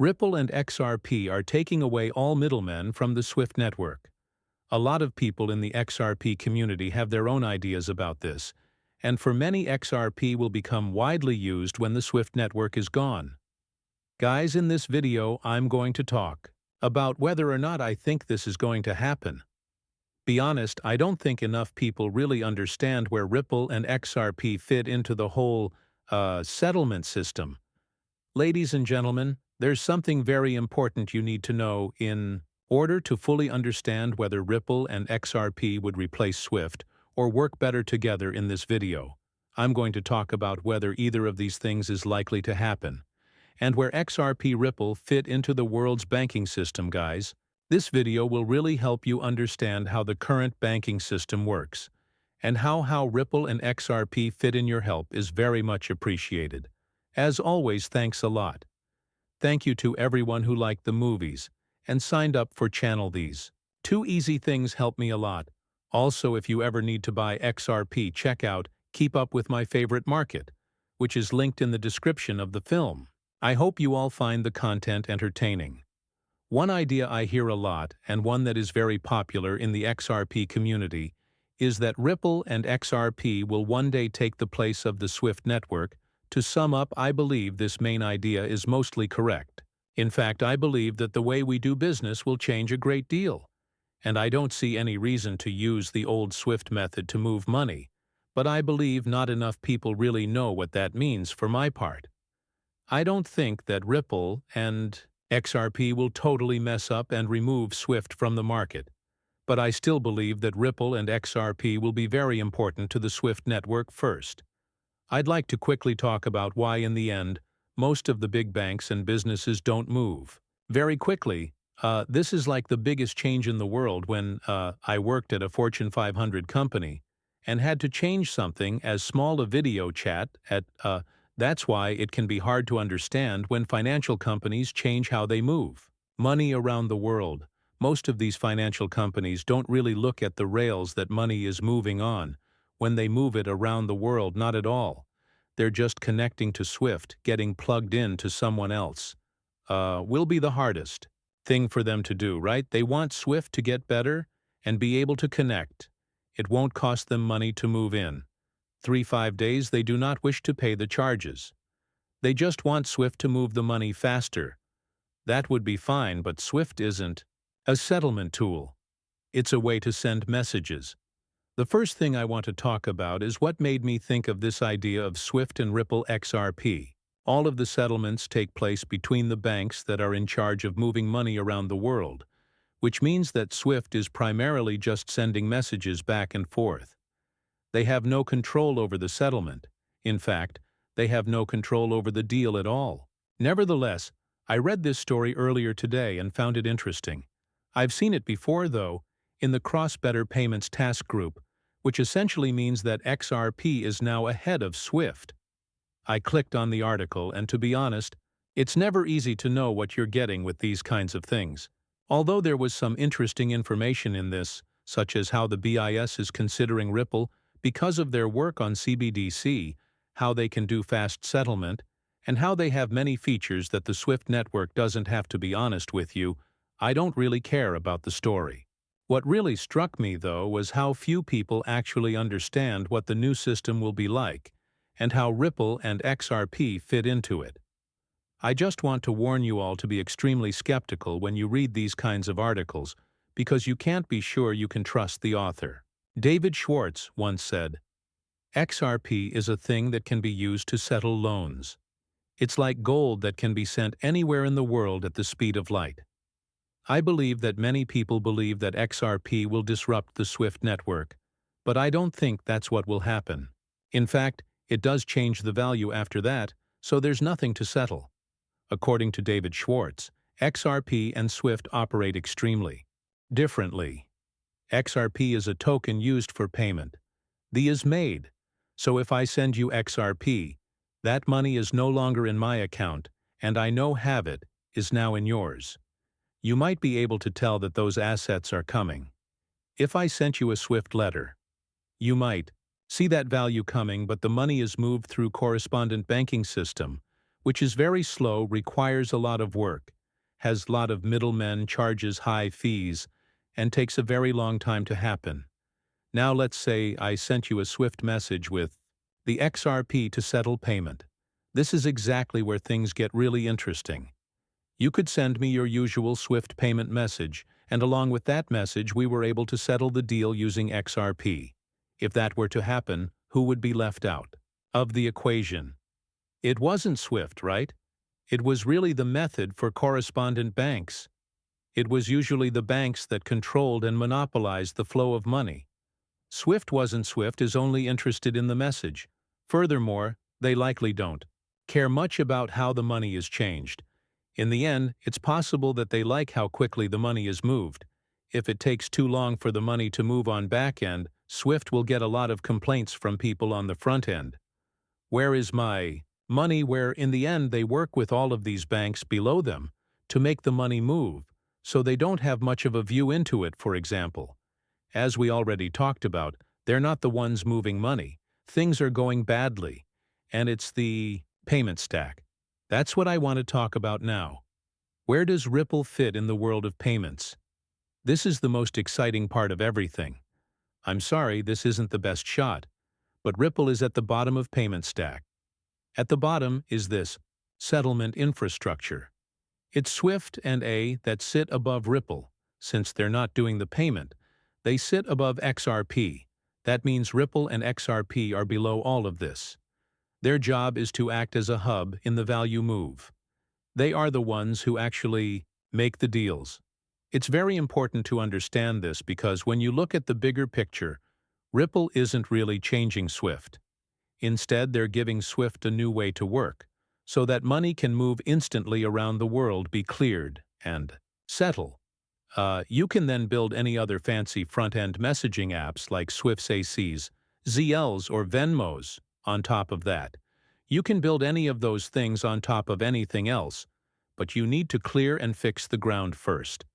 Ripple and XRP are taking away all middlemen from the SWIFT network. A lot of people in the XRP community have their own ideas about this, and for many XRP will become widely used when the SWIFT network is gone. Guys, in this video I'm going to talk about whether or not I think this is going to happen. Be honest, I don't think enough people really understand where Ripple and XRP fit into the whole settlement system. Ladies and gentlemen, there's something very important you need to know in order to fully understand whether Ripple and XRP would replace SWIFT or work better together in this video. I'm going to talk about whether either of these things is likely to happen, and where XRP Ripple fit into the world's banking system, guys. This video will really help you understand how the current banking system works, and how Ripple and XRP fit in. Your help is very much appreciated. As always, thanks a lot. Thank you to everyone who liked the movies and signed up for channel. These two easy things help me a lot. Also, if you ever need to buy XRP, check out Keep Up with My Favorite Market, which is linked in the description of the film. I hope you all find the content entertaining. One idea I hear a lot, and one that is very popular in the XRP community, is that Ripple and XRP will one day take the place of the SWIFT network. To sum up, I believe this main idea is mostly correct. In fact, I believe that the way we do business will change a great deal. And I don't see any reason to use the old SWIFT method to move money, but I believe not enough people really know what that means for my part. I don't think that Ripple and XRP will totally mess up and remove SWIFT from the market, but I still believe that Ripple and XRP will be very important to the SWIFT network first. I'd like to quickly talk about why in the end, most of the big banks and businesses don't move. Very quickly, this is like the biggest change in the world when I worked at a Fortune 500 company and had to change something as small a video chat at that's why it can be hard to understand when financial companies change how they move money around the world. Most of these financial companies don't really look at the rails that money is moving on when they move it around the world, not at all. They're just connecting to SWIFT, getting plugged in to someone else. Will be the hardest thing for them to do, right? They want SWIFT to get better and be able to connect. It won't cost them money to move in. 3-5 days, they do not wish to pay the charges. They just want SWIFT to move the money faster. That would be fine, but SWIFT isn't a settlement tool. It's a way to send messages. The first thing I want to talk about is what made me think of this idea of SWIFT and Ripple XRP. All of the settlements take place between the banks that are in charge of moving money around the world, which means that SWIFT is primarily just sending messages back and forth. They have no control over the settlement. In fact, they have no control over the deal at all. Nevertheless, I read this story earlier today and found it interesting. I've seen it before, though, in the Cross-Border Payments Task Group, which essentially means that XRP is now ahead of SWIFT. I clicked on the article, and to be honest, it's never easy to know what you're getting with these kinds of things. Although there was some interesting information in this, such as how the BIS is considering Ripple because of their work on CBDC, how they can do fast settlement, and how they have many features that the SWIFT network doesn't have. To be honest with you, I don't really care about the story. What really struck me, though, was how few people actually understand what the new system will be like, and how Ripple and XRP fit into it. I just want to warn you all to be extremely skeptical when you read these kinds of articles, because you can't be sure you can trust the author. David Schwartz once said, XRP is a thing that can be used to settle loans. It's like gold that can be sent anywhere in the world at the speed of light. I believe that many people believe that XRP will disrupt the SWIFT network, but I don't think that's what will happen. In fact, it does change the value after that, so there's nothing to settle. According to David Schwartz, XRP and SWIFT operate extremely differently. XRP is a token used for payment. The is made. So if I send you XRP, that money is no longer in my account, and I have it is now in yours. You might be able to tell that those assets are coming. If I sent you a SWIFT letter, you might see that value coming, but the money is moved through correspondent banking system, which is very slow, requires a lot of work, has a lot of middlemen, charges high fees, and takes a very long time to happen. Now let's say I sent you a Swift message with the XRP to settle payment. This is exactly where things get really interesting. You could send me your usual Swift payment message, and along with that message we were able to settle the deal using XRP. If that were to happen, who would be left out of the equation? It wasn't Swift, right? It was really the method for correspondent banks. It was usually the banks that controlled and monopolized the flow of money. Swift wasn't Swift is only interested in the message. Furthermore, they likely don't care much about how the money is changed. In the end, it's possible that they like how quickly the money is moved. If it takes too long for the money to move on back end, Swift will get a lot of complaints from people on the front end. Where is my money? Where in the end they work with all of these banks below them to make the money move, so they don't have much of a view into it, for example. As we already talked about, they're not the ones moving money. Things are going badly, and it's the payment stack. That's what I want to talk about now. Where does Ripple fit in the world of payments? This is the most exciting part of everything. I'm sorry, this isn't the best shot, but Ripple is at the bottom of payment stack. At the bottom is this settlement infrastructure. It's Swift and A that sit above Ripple. Since they're not doing the payment, they sit above XRP. That means Ripple and XRP are below all of this. Their job is to act as a hub in the value move. They are the ones who actually make the deals. It's very important to understand this because when you look at the bigger picture, Ripple isn't really changing Swift. Instead, they're giving Swift a new way to work, so that money can move instantly around the world, be cleared, and settle. You can then build any other fancy front-end messaging apps like Swift's ACs, ZLs, or Venmos on top of that. You can build any of those things on top of anything else, but you need to clear and fix the ground first.